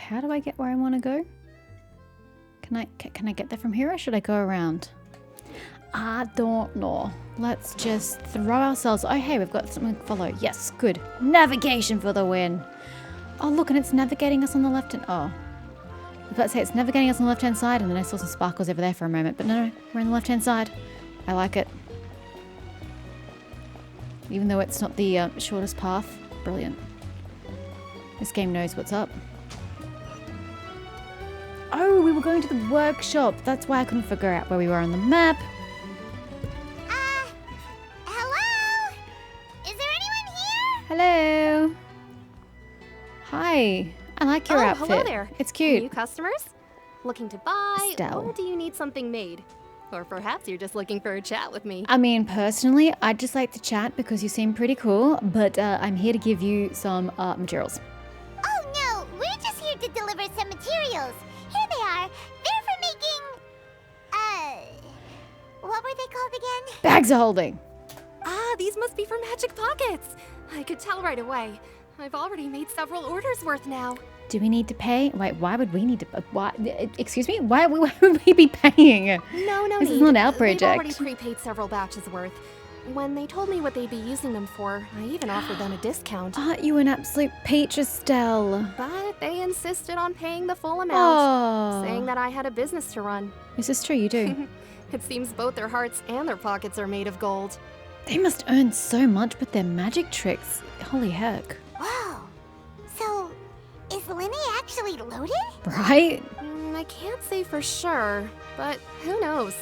how do I get where I want to go? Can I get there from here, or should I go around? I don't know. Let's just throw ourselves... Oh, hey, we've got something to follow. Yes, good. Navigation for the win. Oh, look, and it's navigating us on the left hand... Oh. I was about to say, it's navigating us on the left-hand side, and then I saw some sparkles over there for a moment. But no, we're on the left-hand side. I like it. Even though it's not the shortest path. Brilliant. This game knows what's up. Oh, we were going to the workshop. That's why I couldn't figure out where we were on the map. Hello? Is there anyone here? Hello. Hi. I like your outfit. Hello there. It's cute. New customers? Looking to buy? Estelle. Or do you need something made? Or perhaps you're just looking for a chat with me. I mean, personally, I'd just like to chat because you seem pretty cool, but I'm here to give you some materials. Oh no, we're just here to deliver some materials. Here they are. They're for making... what were they called again? Bags of holding. Ah, these must be for magic pockets. I could tell right away. I've already made several orders worth now. Do we need to pay? Wait, why would we need to... Why, excuse me? Why would we be paying? No This is not our project. They've already prepaid several batches worth. When they told me what they'd be using them for, I even offered them a discount. Aren't you an absolute peach, Estelle? But they insisted on paying the full amount, Oh. saying that I had a business to run. Is this true? You do? It seems both their hearts and their pockets are made of gold. They must earn so much with their magic tricks. Holy heck. Whoa. So, is Lyney actually loaded? Right? I can't say for sure, but who knows?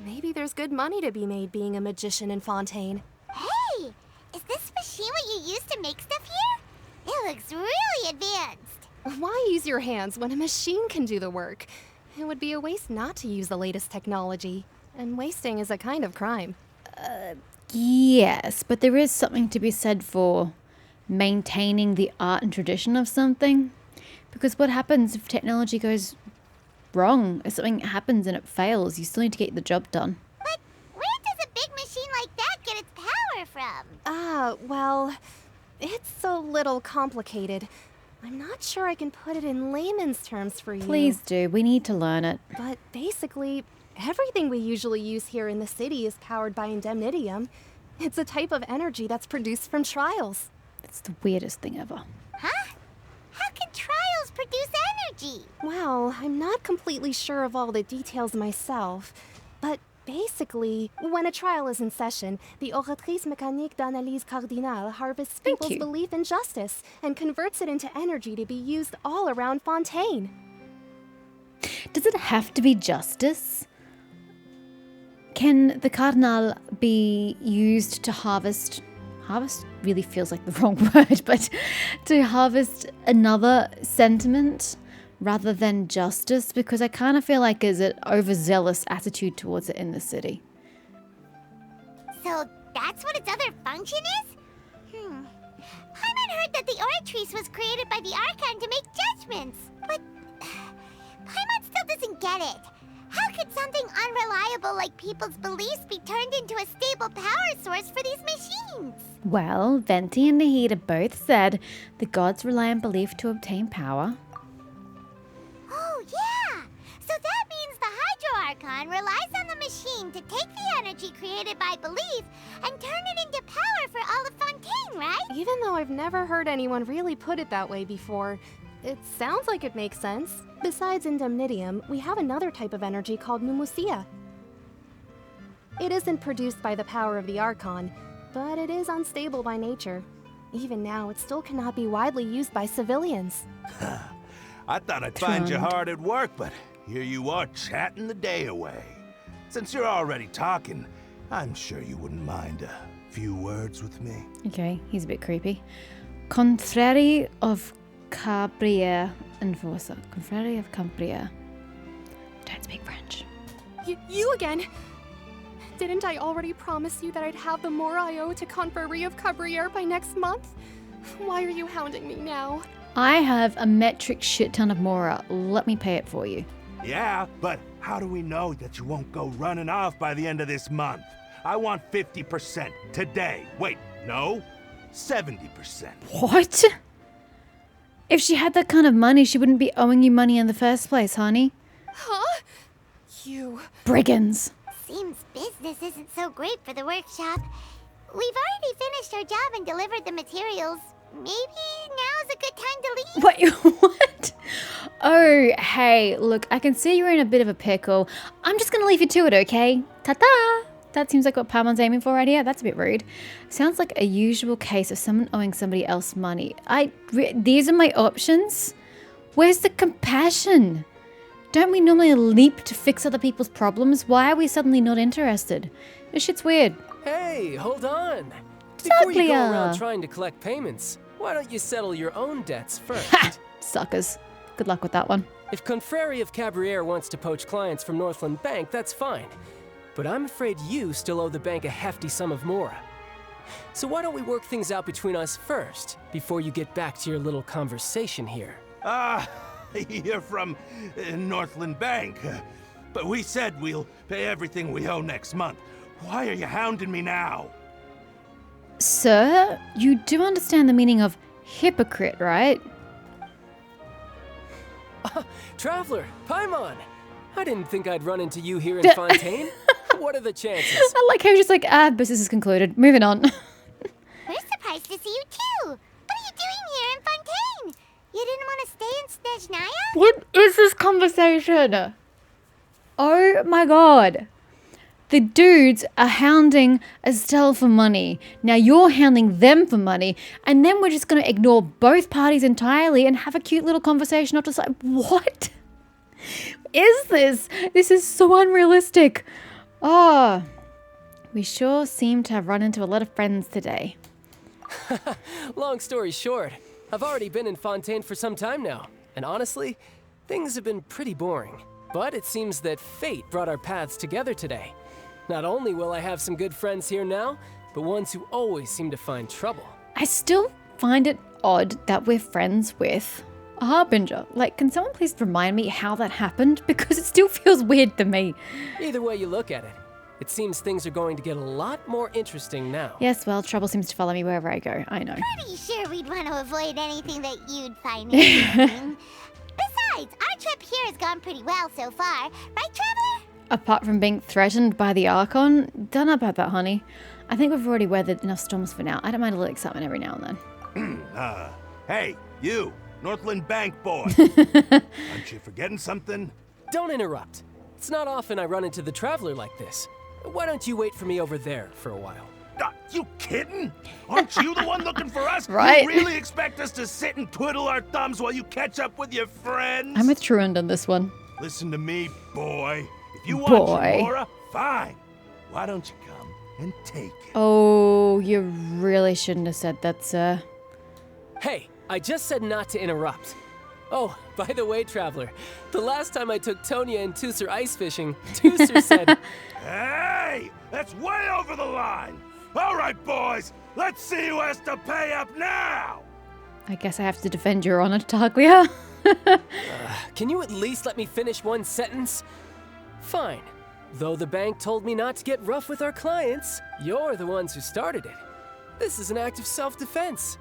Maybe there's good money to be made being a magician in Fontaine. Hey, is this machine what you use to make stuff here? It looks really advanced. Why use your hands when a machine can do the work? It would be a waste not to use the latest technology. And wasting is a kind of crime. Yes, but there is something to be said for maintaining the art and tradition of something. Because what happens if technology goes wrong? If something happens and it fails, you still need to get the job done. But where does a big machine like that get its power from? Well, it's a little complicated. I'm not sure I can put it in layman's terms for you. Please do. We need to learn it. But basically, everything we usually use here in the city is powered by indemnitium. It's a type of energy that's produced from trials. It's the weirdest thing ever. Huh? How can trials produce energy? Well, I'm not completely sure of all the details myself, but basically, when a trial is in session, the oratrice mécanique d'analyse cardinale harvests Thank people's you. belief in justice and converts it into energy to be used all around Fontaine. Does it have to be justice? Can the cardinal be used to harvest really feels like the wrong word, but to harvest another sentiment rather than justice? Because I kind of feel like there's an overzealous attitude towards it in the city. So that's what its other function is? Paimon heard that the Oratrice was created by the Archon to make judgments, but Paimon still doesn't get it. How could something unreliable like people's beliefs be turned into a stable power source for these machines? Well, Venti and Nahida both said the gods rely on belief to obtain power. Oh, yeah! So that means the Hydro Archon relies on the machine to take the energy created by belief and turn it into power for all of Fontaine, right? Even though I've never heard anyone really put it that way before, it sounds like it makes sense. Besides indemnitium, we have another type of energy called pneumosia. It isn't produced by the power of the Archon, but it is unstable by nature. Even now, it still cannot be widely used by civilians. I thought I'd find you hard at work, but here you are chatting the day away. Since you're already talking, I'm sure you wouldn't mind a few words with me. Okay, he's a bit creepy. Contrary of Cabriere Enforcer. Confrérie of Cabriere. Don't speak French. You again? Didn't I already promise you that I'd have the more I owe to Confrérie of Cabriere by next month? Why are you hounding me now? I have a metric shit ton of Mora. Let me pay it for you. Yeah, but how do we know that you won't go running off by the end of this month? I want 50% today. Wait, no, 70%. What? If she had that kind of money, she wouldn't be owing you money in the first place, honey. Huh? You... Brigands. Seems business isn't so great for the workshop. We've already finished our job and delivered the materials. Maybe now's a good time to leave? Wait, what? Oh, hey, look, I can see you're in a bit of a pickle. I'm just going to leave you to it, okay? Ta-ta! That seems like what Palmon's aiming for right here. That's a bit rude. Sounds like a usual case of someone owing somebody else money. These are my options? Where's the compassion? Don't we normally leap to fix other people's problems? Why are we suddenly not interested? This shit's weird. Hey, hold on. Before you go Uglier. around trying to collect payments, why don't you settle your own debts first? Ha! Suckers. Good luck with that one. If Confrérie of Cabriere wants to poach clients from Northland Bank, that's fine. But I'm afraid you still owe the bank a hefty sum of mora. So why don't we work things out between us first, before you get back to your little conversation here? You're from Northland Bank. But we said we'll pay everything we owe next month. Why are you hounding me now? Sir, you do understand the meaning of hypocrite, right? Traveler, Paimon! I didn't think I'd run into you here in Fontaine. What are the chances? I like how he's just like, business is concluded. Moving on. We're surprised to see you too. What are you doing here in Fontaine? You didn't want to stay in Snezhnaya? What is this conversation? Oh my god. The dudes are hounding Estelle for money. Now you're hounding them for money. And then we're just going to ignore both parties entirely and have a cute little conversation off to the side. What is this? This is so unrealistic. Oh, we sure seem to have run into a lot of friends today. Long story short, I've already been in Fontaine for some time now. And honestly, things have been pretty boring. But it seems that fate brought our paths together today. Not only will I have some good friends here now, but ones who always seem to find trouble. I still find it odd that we're friends with a harbinger. Like, can someone please remind me how that happened? Because it still feels weird to me. Either way you look at it, it seems things are going to get a lot more interesting now. Yes, well, trouble seems to follow me wherever I go. I know. Pretty sure we'd want to avoid anything that you'd find interesting. Besides, our trip here has gone pretty well so far. Right, Traveler? Apart from being threatened by the Archon, don't know about that, honey. I think we've already weathered enough storms for now. I don't mind a little excitement every now and then. Hey, you, Northland Bank boy. Aren't you forgetting something? Don't interrupt. It's not often I run into the Traveler like this. Why don't you wait for me over there for a while? You kidding? Aren't you the one looking for us? Right. You really expect us to sit and twiddle our thumbs while you catch up with your friends? I'm with Truand on this one. Listen to me, boy. If you want Boy. your Mora, fine. Why don't you come and take it? Oh, you really shouldn't have said that, sir. Hey, I just said not to interrupt. Oh, by the way, Traveler, the last time I took Tonya and Tusser ice fishing, Tusser said... Hey! That's way over the line! All right, boys, let's see who has to pay up now! I guess I have to defend your honor, Targlia. Can you at least let me finish one sentence? Fine. Though the bank told me not to get rough with our clients, you're the ones who started it. This is an act of self-defense.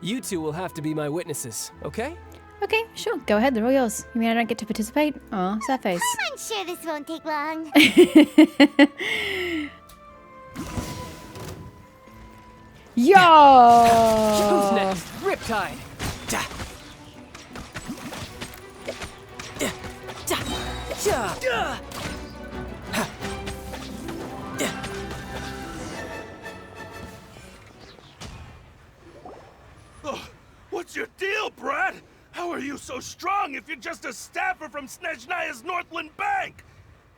You two will have to be my witnesses, okay? Okay, sure. Go ahead. They're all yours. You mean I don't get to participate? Aw, sad face. I'm sure this won't take long. Who's Yo! next? Riptide! Da. Yeah. Da. Ja. Da. Ha. Yeah. Oh, what's your deal, Brad? How are you so strong if you're just a staffer from Snezhnaya's Northland Bank?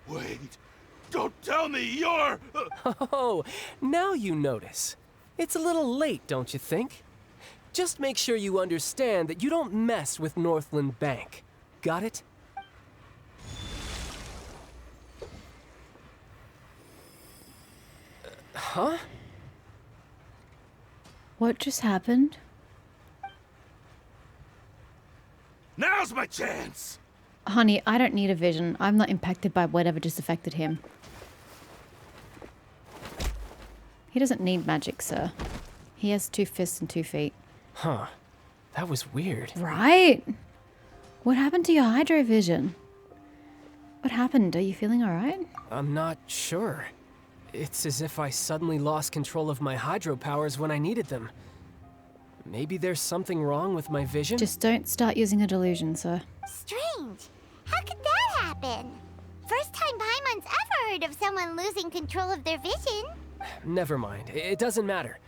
Wait, don't tell me you're... Oh, now you notice. It's a little late, don't you think? Just make sure you understand that you don't mess with Northland Bank. Got it? Huh? What just happened? Now's my chance! Honey, I don't need a vision. I'm not impacted by whatever just affected him. He doesn't need magic, sir. He has 2 fists and 2 feet. Huh. That was weird. Right? What happened to your hydro vision? What happened? Are you feeling alright? I'm not sure. It's as if I suddenly lost control of my hydro powers when I needed them. Maybe there's something wrong with my vision? Just don't start using a delusion, sir. Strange. How could that happen? First time Paimon's ever heard of someone losing control of their vision. Never mind. It doesn't matter.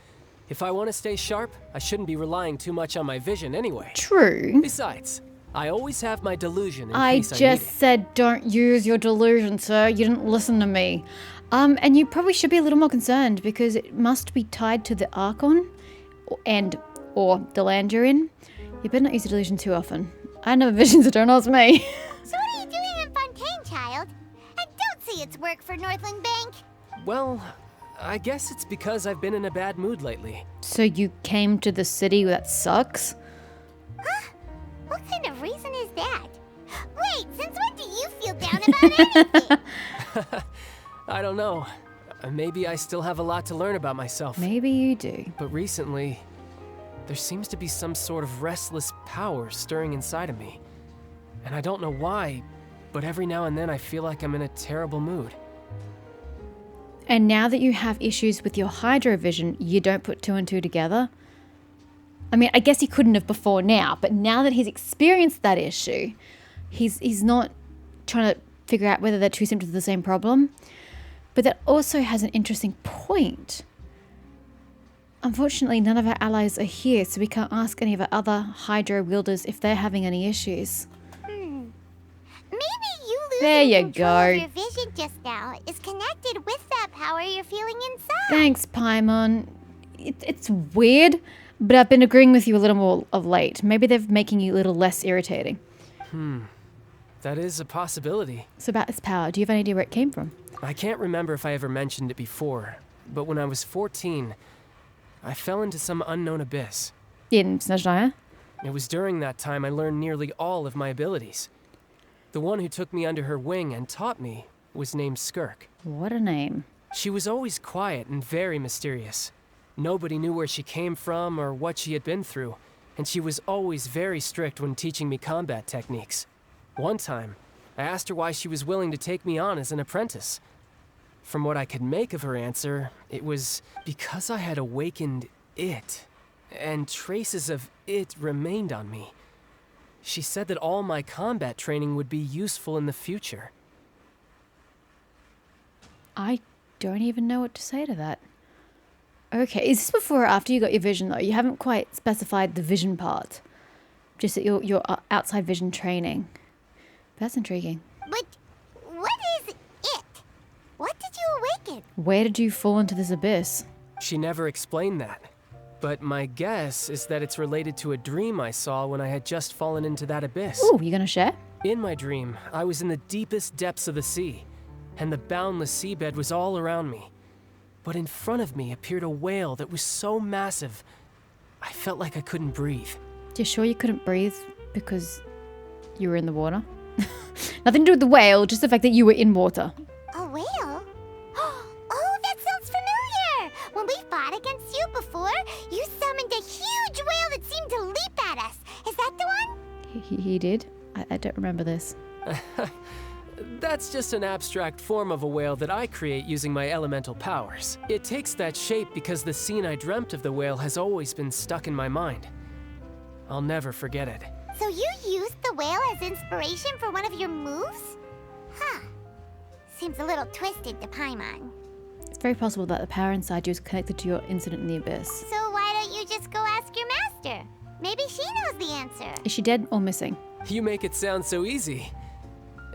If I want to stay sharp, I shouldn't be relying too much on my vision anyway. True. Besides, I always have my delusion in I case I need it. just said don't use your delusion, sir. You didn't listen to me. And you probably should be a little more concerned because it must be tied to the Archon or the land you're in. You better not use the delusion too often. I know visions, so don't ask me. So what are you doing in Fontaine, child? I don't see its work for Northland Bank. Well, I guess it's because I've been in a bad mood lately. So you came to the city that sucks? Huh? What kind of reason is that? Wait, since when do you feel down about anything? I don't know. Maybe I still have a lot to learn about myself. Maybe you do. But recently, there seems to be some sort of restless power stirring inside of me. And I don't know why, but every now and then I feel like I'm in a terrible mood. And now that you have issues with your hydro vision, you don't put two and two together? I mean, I guess he couldn't have before now, but now that he's experienced that issue, he's not trying to figure out whether they're two symptoms of the same problem. But that also has an interesting point. Unfortunately, none of our allies are here, so we can't ask any of our other hydro wielders if they're having any issues. Maybe you losing There you control go. of your vision just now is connected with that power you're feeling inside. Thanks, Paimon. It's weird, but I've been agreeing with you a little more of late. Maybe they're making you a little less irritating. That is a possibility. So about this power, do you have any idea where it came from? I can't remember if I ever mentioned it before, but when I was 14, I fell into some unknown abyss. In Snezhnaya? It was during that time I learned nearly all of my abilities. The one who took me under her wing and taught me was named Skirk. What a name. She was always quiet and very mysterious. Nobody knew where she came from or what she had been through, and she was always very strict when teaching me combat techniques. One time, I asked her why she was willing to take me on as an apprentice. From what I could make of her answer, it was because I had awakened it, and traces of it remained on me. She said that all my combat training would be useful in the future. I don't even know what to say to that. Okay, is this before or after you got your vision, though? You haven't quite specified the vision part. Just that your outside vision training. That's intriguing. But what is it? What did you awaken? Where did you fall into this abyss? She never explained that. But my guess is that it's related to a dream I saw when I had just fallen into that abyss. Ooh, you gonna share? In my dream, I was in the deepest depths of the sea, and the boundless seabed was all around me. But in front of me appeared a whale that was so massive, I felt like I couldn't breathe. You sure you couldn't breathe because you were in the water? Nothing to do with the whale, just the fact that you were in water. A whale? Oh, that sounds familiar! When we fought against you before, you summoned a huge whale that seemed to leap at us. Is that the one? He did? I don't remember this. That's just an abstract form of a whale that I create using my elemental powers. It takes that shape because the scene I dreamt of the whale has always been stuck in my mind. I'll never forget it. So you used the whale as inspiration for one of your moves? Huh. Seems a little twisted to Paimon. It's very possible that the power inside you is connected to your incident in the abyss. So why don't you just go ask your master? Maybe she knows the answer. Is she dead or missing? You make it sound so easy.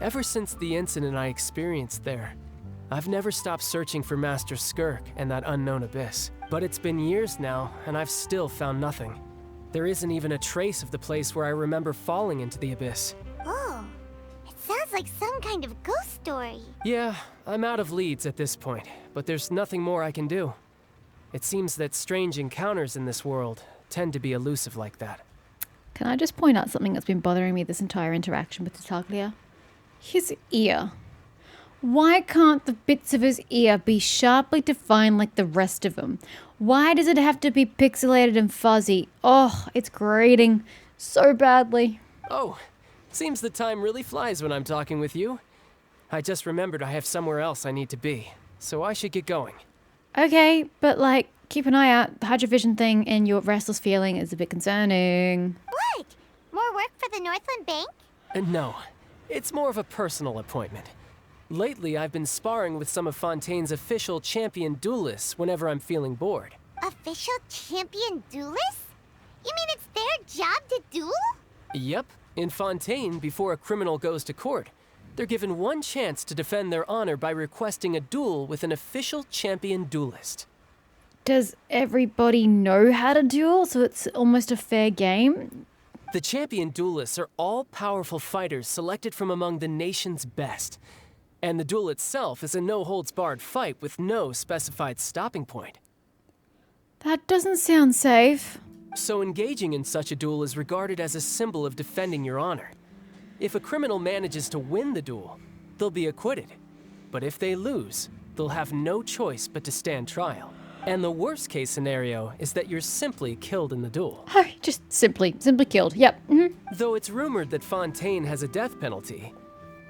Ever since the incident I experienced there, I've never stopped searching for Master Skirk and that unknown abyss. But it's been years now, and I've still found nothing. There isn't even a trace of the place where I remember falling into the abyss. Oh, it sounds like some kind of ghost story. Yeah, I'm out of leads at this point, but there's nothing more I can do. It seems that strange encounters in this world tend to be elusive like that. Can I just point out something that's been bothering me this entire interaction with Tartaglia? His ear. Why can't the bits of his ear be sharply defined like the rest of him? Why does it have to be pixelated and fuzzy? Oh, it's grating so badly. Oh, seems the time really flies when I'm talking with you. I just remembered I have somewhere else I need to be, so I should get going. Okay, but like, keep an eye out. The hydrovision thing and your restless feeling is a bit concerning. What? More work for the Northland Bank? No, it's more of a personal appointment. Lately, I've been sparring with some of Fontaine's official champion duelists whenever I'm feeling bored. Official champion duelists? You mean it's their job to duel? Yep, in Fontaine, before a criminal goes to court, they're given one chance to defend their honor by requesting a duel with an official champion duelist. Does everybody know how to duel, so it's almost a fair game? The champion duelists are all powerful fighters selected from among the nation's best. And the duel itself is a no-holds-barred fight with no specified stopping point. That doesn't sound safe. So engaging in such a duel is regarded as a symbol of defending your honor. If a criminal manages to win the duel, they'll be acquitted. But if they lose, they'll have no choice but to stand trial. And the worst-case scenario is that you're simply killed in the duel. Oh, just simply killed. Yep. Though it's rumored that Fontaine has a death penalty,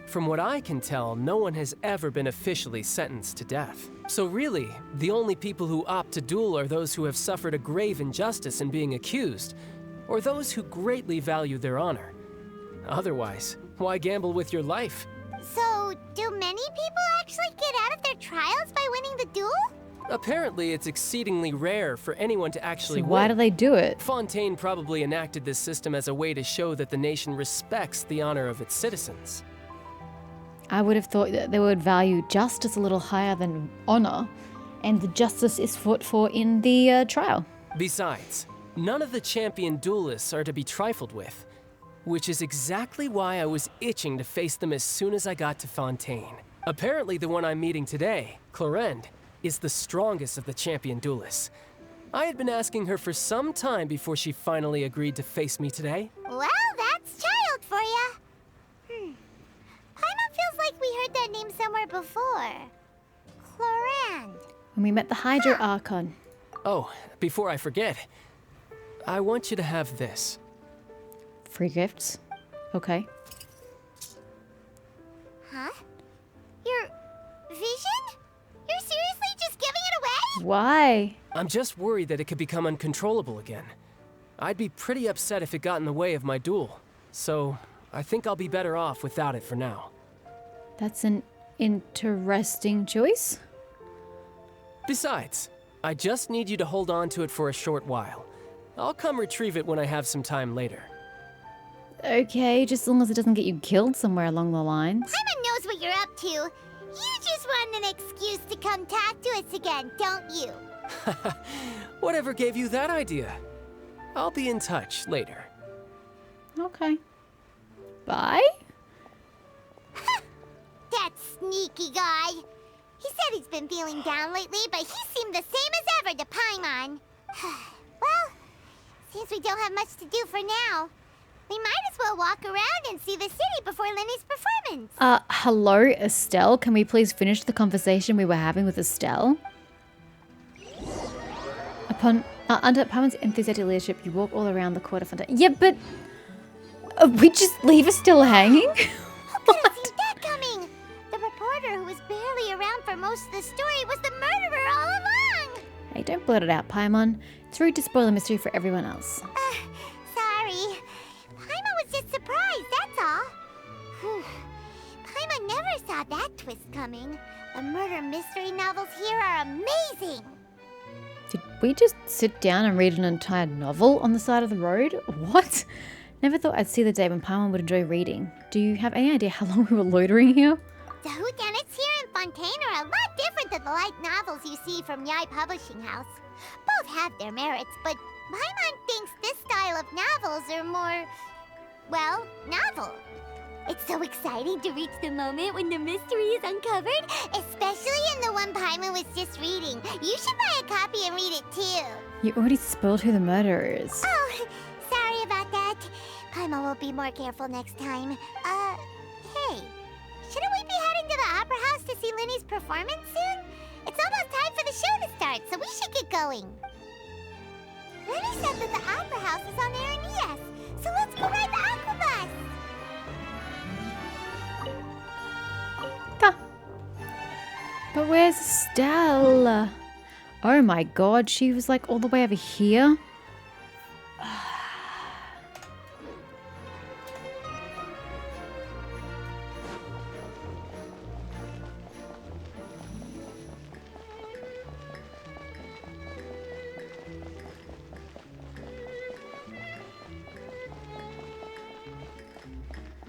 from what I can tell, no one has ever been officially sentenced to death. So really, the only people who opt to duel are those who have suffered a grave injustice in being accused, or those who greatly value their honor. Otherwise, why gamble with your life? So, do many people actually get out of their trials by winning the duel? Apparently, it's exceedingly rare for anyone to actually So why win. do they do it? Fontaine probably enacted this system as a way to show that the nation respects the honor of its citizens. I would have thought that they would value justice a little higher than honor, and the justice is fought for in the trial. Besides, none of the champion duelists are to be trifled with, which is exactly why I was itching to face them as soon as I got to Fontaine. Apparently the one I'm meeting today, Clorinde, is the strongest of the champion duelists. I had been asking her for some time before she finally agreed to face me today. Well, that's Childe for ya. Paimon feels like we heard that name somewhere before. Clorinde. When we met the Hydro Archon. Oh, before I forget, I want you to have this. Free gifts. Okay. Huh? Your vision? You're seriously just giving it away? Why? I'm just worried that it could become uncontrollable again. I'd be pretty upset if it got in the way of my duel, so I think I'll be better off without it for now. That's an interesting choice. Besides, I just need you to hold on to it for a short while. I'll come retrieve it when I have some time later. Okay, just as long as it doesn't get you killed somewhere along the lines. Paimon knows what you're up to. You just want an excuse to come talk to us again, don't you? Whatever gave you that idea? I'll be in touch later. Okay. Bye? That sneaky guy. He said he's been feeling down lately, but he seemed the same as ever to Paimon. Well, seems we don't have much to do for now. We might as well walk around and see the city before Lyney's performance. Hello, Estelle. Can we please finish the conversation we were having with Estelle? Under Paimon's enthusiastic leadership, you walk all around the court of Fontaine. Yeah, but we just leave Estelle hanging? Who could have seen that coming? The reporter who was barely around for most of the story was the murderer all along. Hey, don't blurt it out, Paimon. It's rude to spoil the mystery for everyone else. Sorry. Paimon was just surprised, that's all. Whew. Paimon never saw that twist coming. The murder mystery novels here are amazing. Did we just sit down and read an entire novel on the side of the road? What? Never thought I'd see the day when Paimon would enjoy reading. Do you have any idea how long we were loitering here? The whodunits here in Fontaine are a lot different than the light novels you see from Yai Publishing House. Both have their merits, but Paimon thinks this style of novels are more, well, novel. It's so exciting to reach the moment when the mystery is uncovered, especially in the one Paimon was just reading. You should buy a copy and read it too. You already spoiled who the murderer is. Oh, sorry about that. Paimon will be more careful next time. Hey, shouldn't we be heading to the Opera House to see Lyney's performance soon? It's almost time for the show to start, so we should get going. Lyney said that the Opera House is on Aeneas, so let's go ride the aquabus! Ah. But where's Estelle? Oh my god, she was like all the way over here.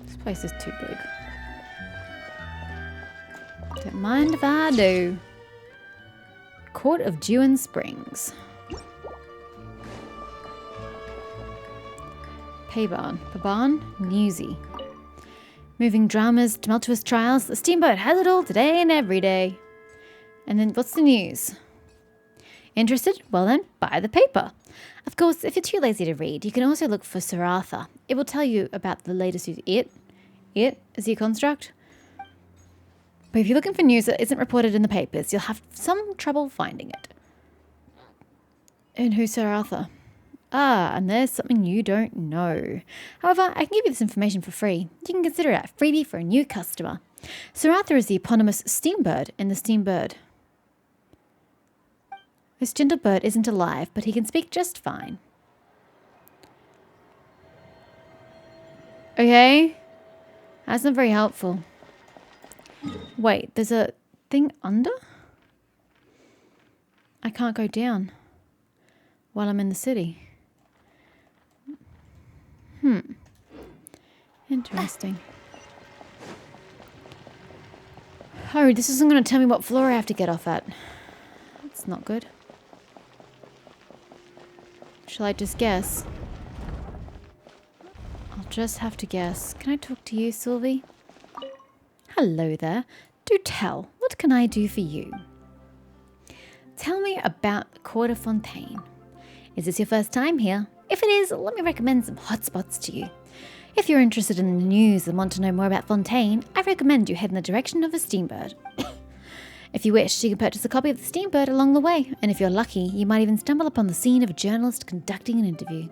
This place is too big. Don't mind if I do. Court of Dewan Springs. Paybarn. Pabarn. Newsy. Moving dramas, tumultuous trials. The steamboat has it all today and every day. And then what's the news? Interested? Well then, buy the paper. Of course, if you're too lazy to read, you can also look for Sir Arthur. It will tell you about the latest news. It is he a construct? But if you're looking for news that isn't reported in the papers, you'll have some trouble finding it. And who's Sir Arthur? Ah, and there's something you don't know. However, I can give you this information for free. You can consider it a freebie for a new customer. Sir Arthur is the eponymous Steambird in the Steambird. This gentle bird isn't alive, but he can speak just fine. Okay. That's not very helpful. Wait, there's a thing under? I can't go down while I'm in the city. Interesting. Oh, this isn't going to tell me what floor I have to get off at. That's not good. Shall I just guess? I'll just have to guess. Can I talk to you, Sylvie? Hello there. Do tell, what can I do for you? Tell me about the Court of Fontaine. Is this your first time here? If it is, let me recommend some hotspots to you. If you're interested in the news and want to know more about Fontaine, I recommend you head in the direction of a Steambird. If you wish, you can purchase a copy of the Steambird along the way, and if you're lucky, you might even stumble upon the scene of a journalist conducting an interview.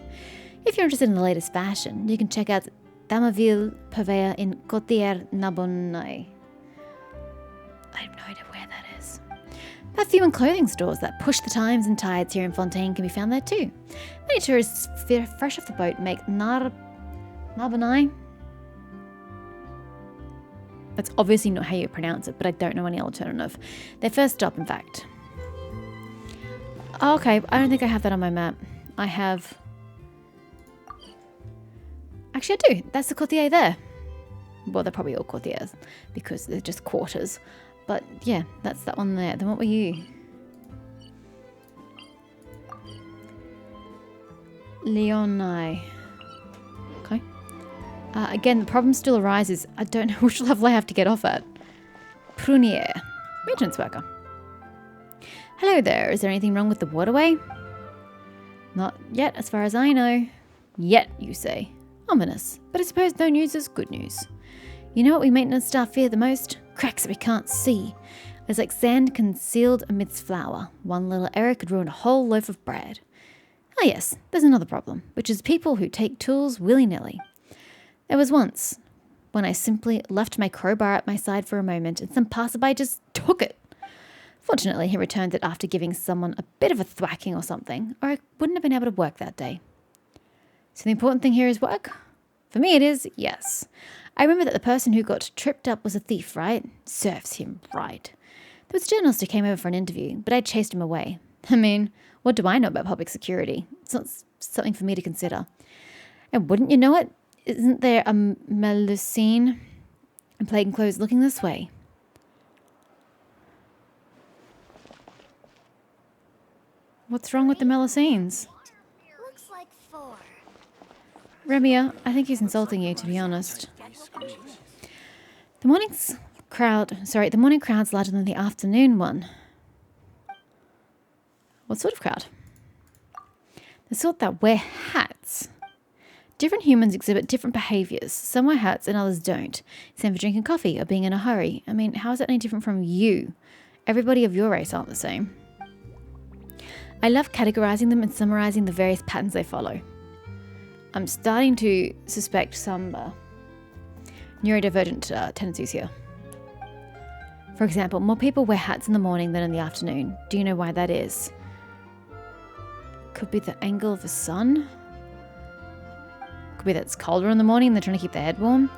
If you're interested in the latest fashion, you can check out Damaville Purveyor in Côtière-Narbonne. I have no idea where that is. Perfume and clothing stores that push the times and tides here in Fontaine can be found there too. Many tourists fresh off the boat make Narbonne. That's obviously not how you pronounce it, but I don't know any alternative. Their first stop, in fact. Oh, okay, I don't think I have that on my map. I have... Actually, I do. That's the courtier there. Well, they're probably all courtiers because they're just quarters. But yeah, that's that one there. Then what were you? Leoni. Okay. Again, the problem still arises. I don't know which level I have to get off at. Prunier. Maintenance worker. Hello there. Is there anything wrong with the waterway? Not yet, as far as I know. Yet, you say. Ominous. But I suppose no news is good news. You know what we maintenance staff fear the most? Cracks that we can't see. There's like sand concealed amidst flour. One little error could ruin a whole loaf of bread. Oh yes, there's another problem, which is people who take tools willy-nilly. There was once when I simply left my crowbar at my side for a moment and some passerby just took it. Fortunately, he returned it after giving someone a bit of a thwacking or something, or I wouldn't have been able to work that day. So the important thing here is work? For me it is, yes. I remember that the person who got tripped up was a thief, right? Serves him right. There was a journalist who came over for an interview, but I chased him away. I mean, what do I know about public security? It's not something for me to consider. And wouldn't you know it? Isn't there a Melusine in plain clothes looking this way? What's wrong with the Melusines? Looks like 4. Remia, I think he's insulting you, to be honest. The morning crowd's larger than the afternoon one. What sort of crowd? The sort that wear hats. Different humans exhibit different behaviors. Some wear hats and others don't. Same for drinking coffee or being in a hurry. I mean, how is that any different from you? Everybody of your race aren't the same. I love categorizing them and summarizing the various patterns they follow. I'm starting to suspect some neurodivergent tendencies here. For example, more people wear hats in the morning than in the afternoon. Do you know why that is? Could be the angle of the sun. Could be that it's colder in the morning and they're trying to keep their head warm.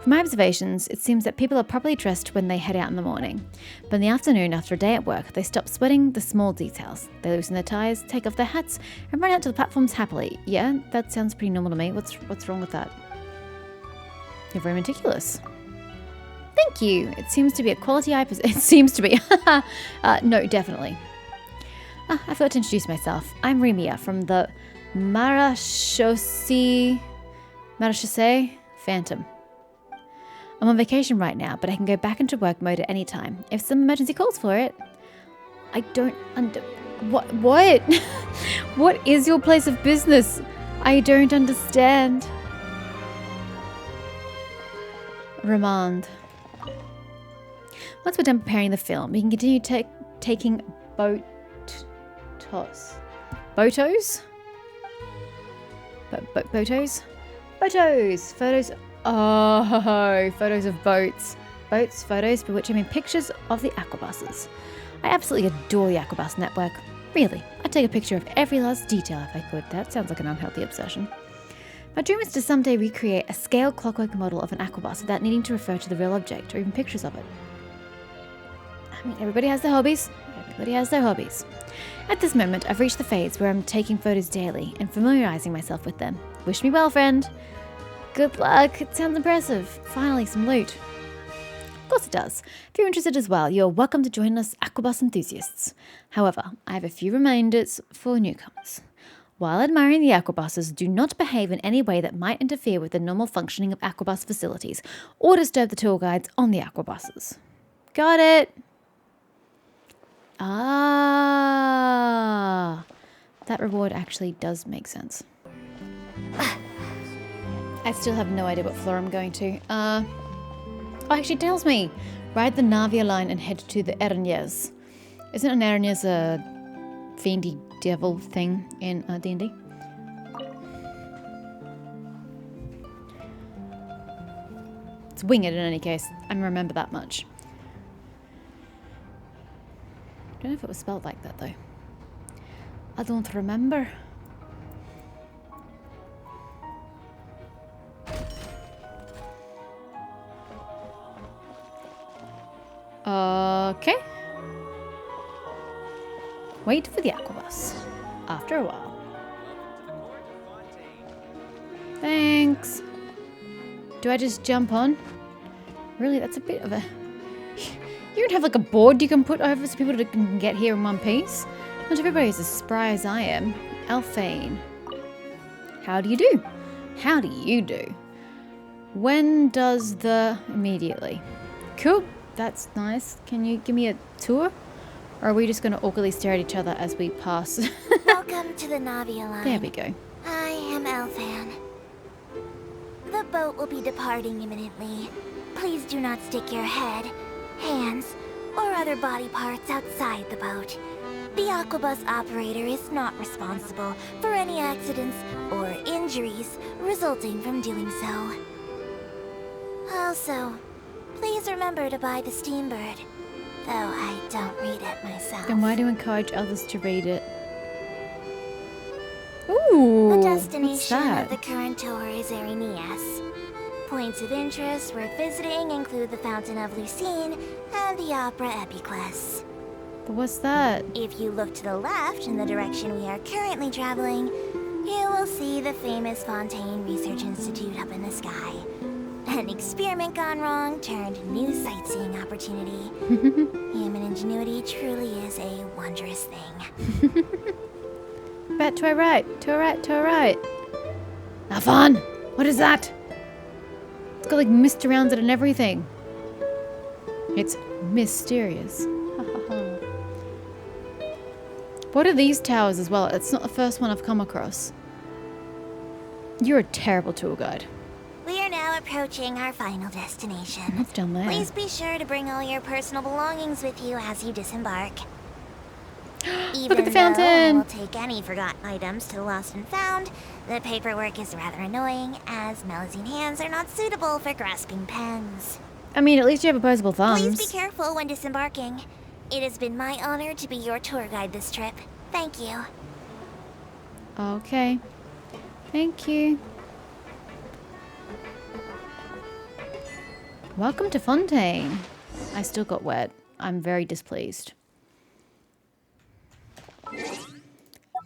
From my observations, it seems that people are properly dressed when they head out in the morning. But in the afternoon, after a day at work, they stop sweating the small details. They loosen their ties, take off their hats, and run out to the platforms happily. Yeah, that sounds pretty normal to me. What's wrong with that? You're very meticulous. Thank you. It seems to be a quality I possess. It seems to be. No, definitely. I forgot to introduce myself. I'm Remia from the Marachaussee Phantom. I'm on vacation right now, but I can go back into work mode at any time. If some emergency calls for it. I don't What? What is your place of business? I don't understand. Remand. Once we're done preparing the film, we can continue taking botos? Photos? Oh, photos of boats. Boats, photos, by which I mean pictures of the aquabuses. I absolutely adore the aquabus network. Really, I'd take a picture of every last detail if I could. That sounds like an unhealthy obsession. My dream is to someday recreate a scale clockwork model of an aquabus without needing to refer to the real object or even pictures of it. I mean, everybody has their hobbies. At this moment, I've reached the phase where I'm taking photos daily and familiarizing myself with them. Wish me well, friend. Good luck. It sounds impressive. Finally, some loot. Of course it does. If you're interested as well, you're welcome to join us aquabus enthusiasts. However, I have a few reminders for newcomers. While admiring the aquabuses, do not behave in any way that might interfere with the normal functioning of aquabus facilities or disturb the tour guides on the aquabuses. Got it? Ah, that reward actually does make sense. I still have no idea what floor I'm going to. Oh, actually it tells me. Ride the Navia line and head to the Ernyes. Isn't an Ernyes a fiendy devil thing in D&D? It's winged in any case. I remember that much. I don't know if it was spelled like that though. I don't remember. Okay. Wait for the aquabus. After a while. Thanks. Do I just jump on? Really, that's a bit of a... You don't have like a board you can put over so people can get here in one piece? Not everybody's as spry as I am. Alphane. How do you do? How do you do? When does the... Immediately. Cool. That's nice. Can you give me a tour? Or are we just going to awkwardly stare at each other as we pass? Welcome to the Navia line. There we go. I am Alphan. The boat will be departing imminently. Please do not stick your head, hands, or other body parts outside the boat. The aquabus operator is not responsible for any accidents or injuries resulting from doing so. Also, please remember to buy the Steambird, though I don't read it myself. Then why do you encourage others to read it? Ooh, The destination what's of the current tour is Erinias. Points of interest worth visiting include the Fountain of Lucine and the Opera Epiclese. But what's that? If you look to the left in the direction we are currently traveling, you will see the famous Fontaine Research Institute up in the sky. An experiment gone wrong turned new sightseeing opportunity. Human ingenuity truly is a wondrous thing. Back to our right, to our right, to our right. Afan! What is that? It's got like mist around it and everything. It's mysterious. What are these towers as well? It's not the first one I've come across. You're a terrible tour guide. We are now approaching our final destination. What's down there? Please be sure to bring all your personal belongings with you as you disembark. Even Look at the though I fountain! will take any forgotten items to the lost and found, the paperwork is rather annoying, as Melusine hands are not suitable for grasping pens. I mean, at least you have opposable thumbs. Please be careful when disembarking. It has been my honor to be your tour guide this trip. Thank you. Okay. Thank you. Welcome to Fontaine. I still got wet. I'm very displeased.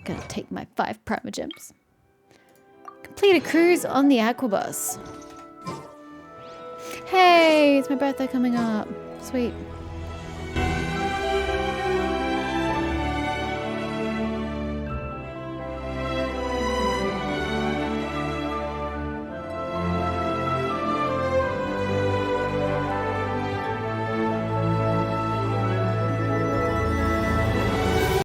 Gotta take my 5 primogems. Complete a cruise on the aquabus. Hey, it's my birthday coming up. Sweet.